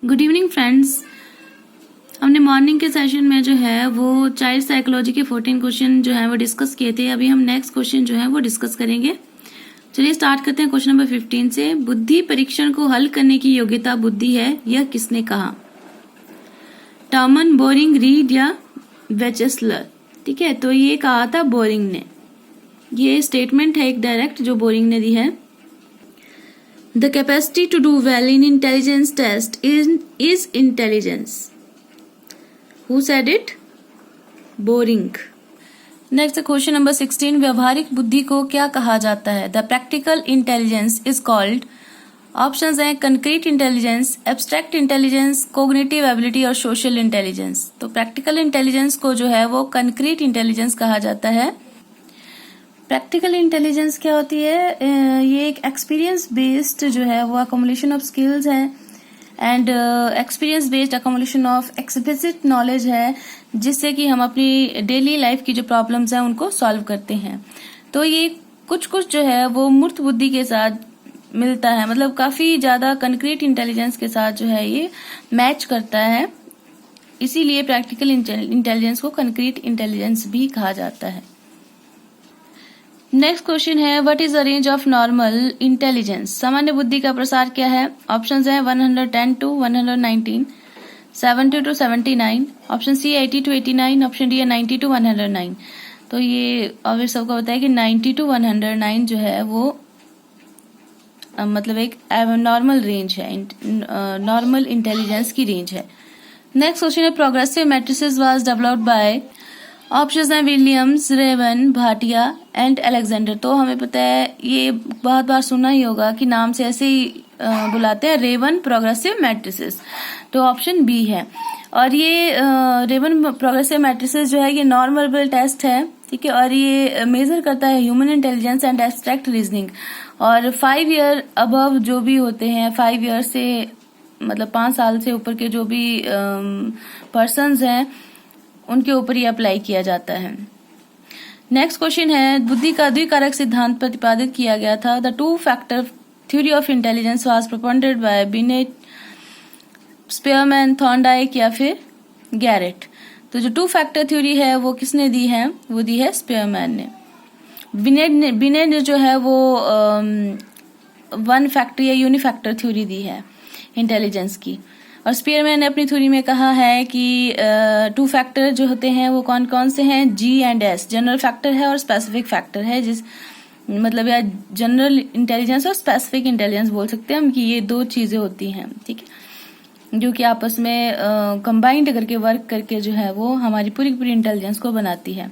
Good evening friends. हमने morning के session में जो है वो चाइल्ड साइकोलॉजी के 14 क्वेश्चन जो है वो डिस्कस किए थे। अभी हम नेक्स्ट क्वेश्चन जो है वो डिस्कस करेंगे। चलिए स्टार्ट करते हैं क्वेश्चन नंबर 15 से। बुद्धि परीक्षण को हल करने की योग्यता बुद्धि है, यह किसने कहा? टॉमन, बोरिंग, रीड या वेचेसलर? ठीक है, तो ये कहा था बोरिंग ने। ये स्टेटमेंट है एक डायरेक्ट जो बोरिंग ने दी है। The capacity to do well in intelligence test is intelligence. Who said it? Boring. Next question number 16. व्यवहारिक बुद्धि को क्या कहा जाता है? The practical intelligence is called. Options हैं concrete intelligence, abstract intelligence, cognitive ability और social intelligence. तो practical intelligence को जो है वो concrete intelligence कहा जाता है। प्रैक्टिकल इंटेलिजेंस क्या होती है? ये एक एक्सपीरियंस बेस्ड जो है वो अकोमुलेशन ऑफ स्किल्स है and experience based accumulation of explicit knowledge है, जिससे कि हम अपनी डेली लाइफ की जो प्रॉब्लम्स हैं उनको सॉल्व करते हैं। तो ये कुछ जो है वो मूर्त बुद्धि के साथ मिलता है, मतलब काफी ज्यादा कंक्रीट इंटेलिजेंस के साथ जो है ये मैच करता है। इसीलिए प्रैक्टिकल इंटेलिजेंस को कंक्रीट इंटेलिजेंस भी कहा जाता है। नेक्स्ट क्वेश्चन है what is the range of normal intelligence? सामान्य बुद्धि का प्रसार क्या है? ऑप्शंस हैं 110 to 119, 70 to 79, option C 80 to 89, option D है 90 to 109। तो ये ऑब्वियस सबको पता है कि 90 to 109 जो है वो मतलब एक नॉर्मल रेंज है, नॉर्मल इंटेलिजेंस की रेंज है। नेक्स्ट क्वेश्चन है progressive matrices was developed by. Options हैं Williams, Raven, Bhatia and Alexander. तो हमें पता है, ये बहुत बार सुना ही होगा कि नाम से ऐसे ही बुलाते हैं, रेवन प्रोग्रेसिव मैट्रिसेस। तो ऑप्शन बी है। और ये रेवन प्रोग्रेसिव मैट्रिसेस जो है ये नॉर्मल टेस्ट है, ठीक है, और ये मेजर करता है human intelligence and abstract reasoning. और 5 ईयर अबव जो भी होते हैं, 5 ईयर से मतलब 5 साल से ऊपर के जो भी पर्सन्स हैं उनके ऊपर ही अप्लाई किया जाता है। नेक्स्ट क्वेश्चन है बुद्धि का द्विकारक सिद्धांत प्रतिपादित किया गया था। The 2 factor theory of intelligence was propounded by Binet, Spearman, Thorndike या फिर गैरेट। तो जो 2 फैक्टर थ्योरी है वो किसने दी है? वो दी है स्पीयरमैन ने। बिनेट जो है वो 1 फैक्टर या यूनिफैक्टर थ्योरी दी है इंटेलिजेंस की। और स्पीयरमैन ने अपनी थ्योरी में कहा है कि 2 फैक्टर जो होते हैं वो कौन कौन से हैं? जी एंड एस, जनरल फैक्टर है और स्पेसिफिक फैक्टर है। जिस मतलब या जनरल इंटेलिजेंस और स्पेसिफिक इंटेलिजेंस बोल सकते हैं हम कि ये 2 चीजें होती हैं, ठीक है, जो कि आपस में कंबाइंड करके वर्क करके जो है वो हमारी पूरी इंटेलिजेंस को बनाती है।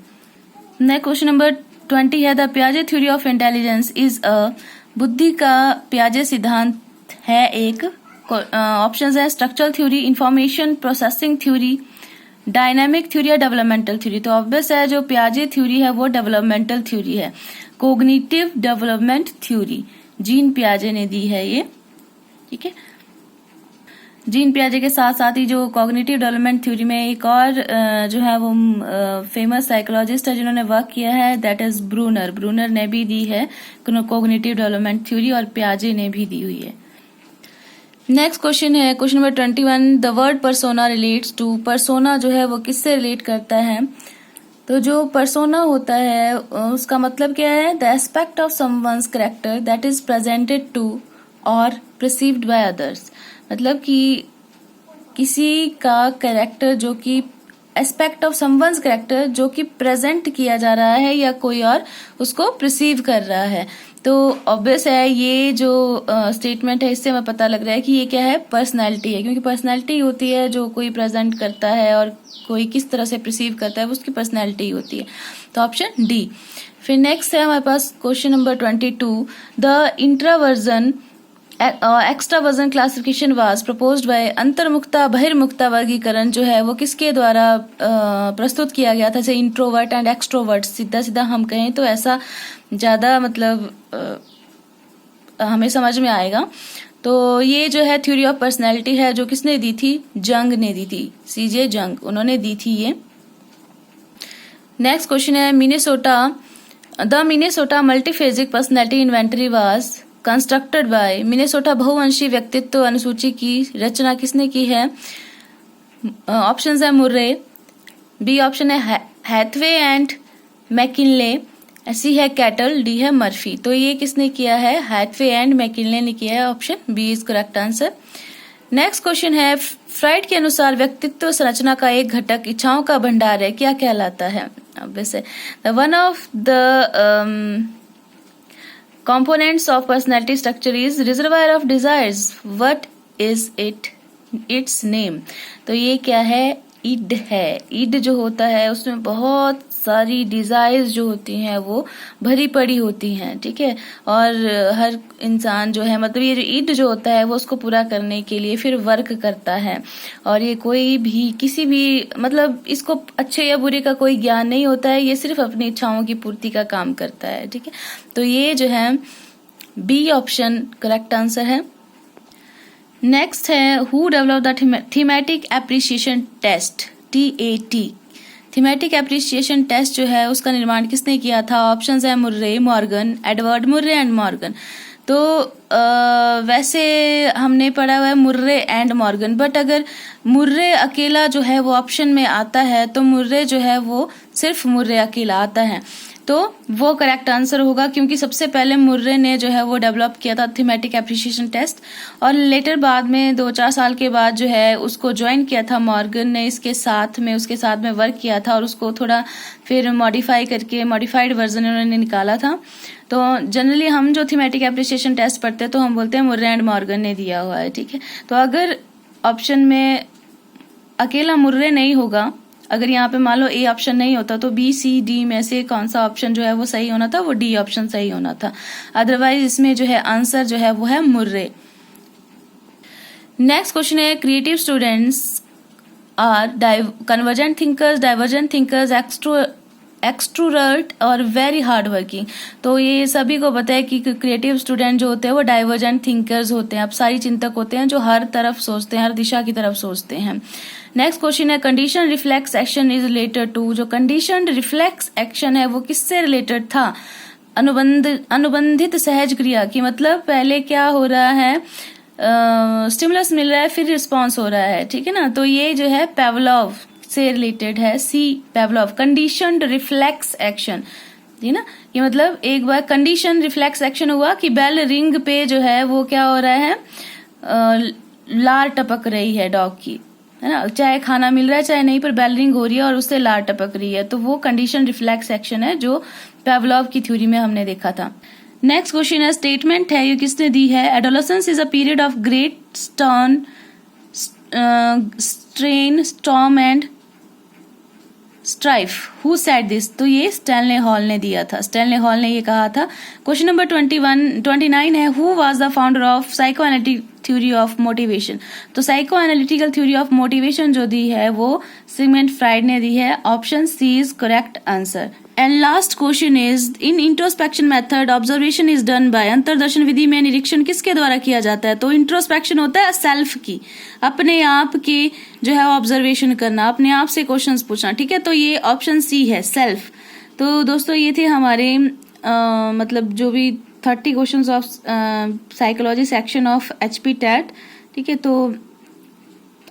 नेक्स्ट क्वेश्चन नंबर 20 है द पियाजे theory of intelligence is a. बुद्धि का पियाजे सिद्धांत है एक। ऑप्शंस है structural theory, information processing theory, dynamic theory या डेवलपमेंटल थ्योरी। तो ऑब्वियस है जो पियाजे थ्योरी है वो डेवलपमेंटल थ्योरी है, कोग्निटिव डेवलपमेंट थ्योरी जीन पियाजे ने दी है ये, ठीक है। जीन पियाजे के साथ साथ ही जो कॉग्निटिव डेवलपमेंट थ्योरी में एक और जो है वो फेमस साइकोलॉजिस्ट है जिन्होंने वर्क किया है, दैट इज ब्रूनर। ब्रूनर ने भी दी है कॉग्निटिव डेवलपमेंट थ्योरी और पियाजे ने भी दी हुई है। नेक्स्ट क्वेश्चन है question number 21 the word persona relates to. Persona जो है वो किससे रिलेट करता है? तो जो परसोना होता है उसका मतलब क्या है? The aspect of someone's character that is presented to or perceived by others. मतलब कि किसी का कैरेक्टर जो कि एस्पेक्ट ऑफ समवन्स कैरेक्टर जो कि प्रेजेंट किया जा रहा है या कोई और उसको परसीव कर रहा है। तो ऑब्वियस है ये जो स्टेटमेंट है इससे हमें पता लग रहा है कि ये क्या है? पर्सनैलिटी है, क्योंकि पर्सनैलिटी होती है जो कोई प्रेजेंट करता है और कोई किस तरह से परसीव करता है वो उसकी पर्सनैलिटी होती है। तो ऑप्शन डी। फिर नेक्स्ट है हमारे पास question number 22 the introversion extraversion classification was proposed by. अंतर्मुखता बहिर्मुखता वर्गीकरण जो है वो किसके द्वारा प्रस्तुत किया गया था? जैसे इंट्रोवर्ट एंड एक्सट्रोवर्ट, सीधा सीधा हम कहें तो ऐसा ज्यादा मतलब हमें समझ में आएगा। तो ये जो है थ्योरी ऑफ पर्सनैलिटी है जो किसने दी थी? जंग ने दी थी, सीजे जंग, उन्होंने दी थी ये। नेक्स्ट क्वेश्चन है Minnesota the Minnesota multiphasic personality inventory was constructed by. Minnesota बहुवंशीय व्यक्तित्व अनुसूची की रचना किसने की है? ऑप्शंस है मुर्रे, बी ऑप्शन है हैथवे एंड मैकिनले, सी है कैटल, डी है मर्फी। तो ये किसने किया है? हैथवे एंड मैकिनले ने किया है। Option B is correct answer. Next question है, फ्राइड के अनुसार व्यक्तित्व संरचना का एक घटक इच्छाओं का भंडार है, क्या कहलाता है? वैसे one of the components of personality structure is reservoir of desires. What is it? Its name. तो ये क्या है? ईड है। ईड जो होता है उसमें बहुत सारी डिजायर्स जो होती हैं वो भरी पड़ी होती हैं, ठीक है। और हर इंसान जो है, मतलब ये जो ईड जो होता है वो उसको पूरा करने के लिए फिर वर्क करता है। और ये कोई भी किसी भी, मतलब इसको अच्छे या बुरे का कोई ज्ञान नहीं होता है, ये सिर्फ अपनी इच्छाओं की पूर्ति का काम करता है, ठीक है। तो ये जो है बी ऑप्शन करेक्ट आंसर है। नेक्स्ट है, who develop the thematic appreciation test, TAT। Thematic appreciation test जो है उसका निर्माण किसने किया था? ऑप्शंस है Murray, Morgan, Edward Murray and Morgan. तो वैसे हमने पढ़ा हुआ है मुर्रे एंड मॉर्गन, बट अगर मुर्रे अकेला जो है वो ऑप्शन में आता है तो मुर्रे जो है वो सिर्फ मुर्रे अकेला आता है, तो वो करेक्ट आंसर होगा, क्योंकि सबसे पहले मुर्रे ने जो है वो डेवलप किया था थीमेटिक एप्रिसिएशन टेस्ट, और लेटर बाद में 2-4 साल के बाद जो है उसको ज्वाइन किया था मॉर्गन ने, उसके साथ में वर्क किया था और उसको थोड़ा फिर मॉडिफाई करके मॉडिफाइड वर्जन उन्होंने निकाला था। तो जनरली हम जो थीमेटिक एप्रिसिएशन टेस्ट पढ़ते हैं तो हम बोलते हैं मुर्रे एंड मॉर्गन ने दिया हुआ है, ठीक है। तो अगर ऑप्शन में अकेला मुर्रे नहीं होगा, अगर यहाँ पे मान लो ए ऑप्शन नहीं होता तो बी सी डी में से कौन सा ऑप्शन जो है वो सही होना था? वो डी ऑप्शन सही होना था। अदरवाइज इसमें जो है आंसर जो है वो है मुर्रे। नेक्स्ट क्वेश्चन है, creative students are convergent thinkers, divergent thinkers, extrovert or very hard working. तो ये सभी को पता है कि क्रिएटिव स्टूडेंट जो होते हैं वो डाइवर्जेंट थिंकर्स होते हैं, अब सारी चिंतक होते हैं जो हर तरफ सोचते हैं, हर दिशा की तरफ सोचते हैं। नेक्स्ट क्वेश्चन है, condition reflex action is related to. जो कंडीशन रिफ्लेक्स एक्शन है वो किससे रिलेटेड था? अनुबंधित सहज क्रिया की, मतलब पहले क्या हो रहा है, स्टिमुलस मिल रहा है फिर रिस्पॉन्स हो रहा है, ठीक है ना। तो ये जो है पेवलोव से रिलेटेड है, सी पेवलोव। कंडीशनड रिफ्लेक्स एक्शन, ठीक ना, ये मतलब एक बार कंडीशन रिफ्लेक्स एक्शन हुआ कि बेल रिंग पे जो है वो क्या हो रहा है, लार टपक रही है डॉग की, है ना, चाहे खाना मिल रहा है चाहे नहीं, पर बेल रिंग हो रही है और उससे लार टपक रही है, तो वो कंडीशन रिफ्लेक्स एक्शन है जो पेवलोव की थ्योरी में हमने देखा था। नेक्स्ट क्वेश्चन है, स्टेटमेंट है, ये किसने दी है? Adolescence is a period of great strain, storm and strife. Who said this? तो ये स्टैनले हॉल ने दिया था, स्टैनले हॉल ने ये कहा था। क्वेश्चन नंबर 29 है, who was the founder of psycho analytic theory of motivation. तो psycho analytical theory of motivation जो दी है वो सिगमंड फ्राइड ने दी है। Option C is correct answer. And last question is, in introspection method observation is done by. अंतर्दर्शन विधि में निरीक्षण किसके द्वारा किया जाता है? तो इंट्रोस्पेक्शन होता है सेल्फ की, अपने आप की जो है ऑब्जर्वेशन करना, अपने आप से क्वेश्चंस पूछना, ठीक है। तो ये ऑप्शन सी है, सेल्फ। तो दोस्तों ये थे हमारे मतलब जो भी 30 questions of psychology section of HP TET, ठीक है। तो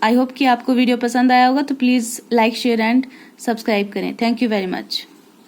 आई होप कि आपको वीडियो पसंद आया होगा, तो please like share and subscribe करें। Thank you very much.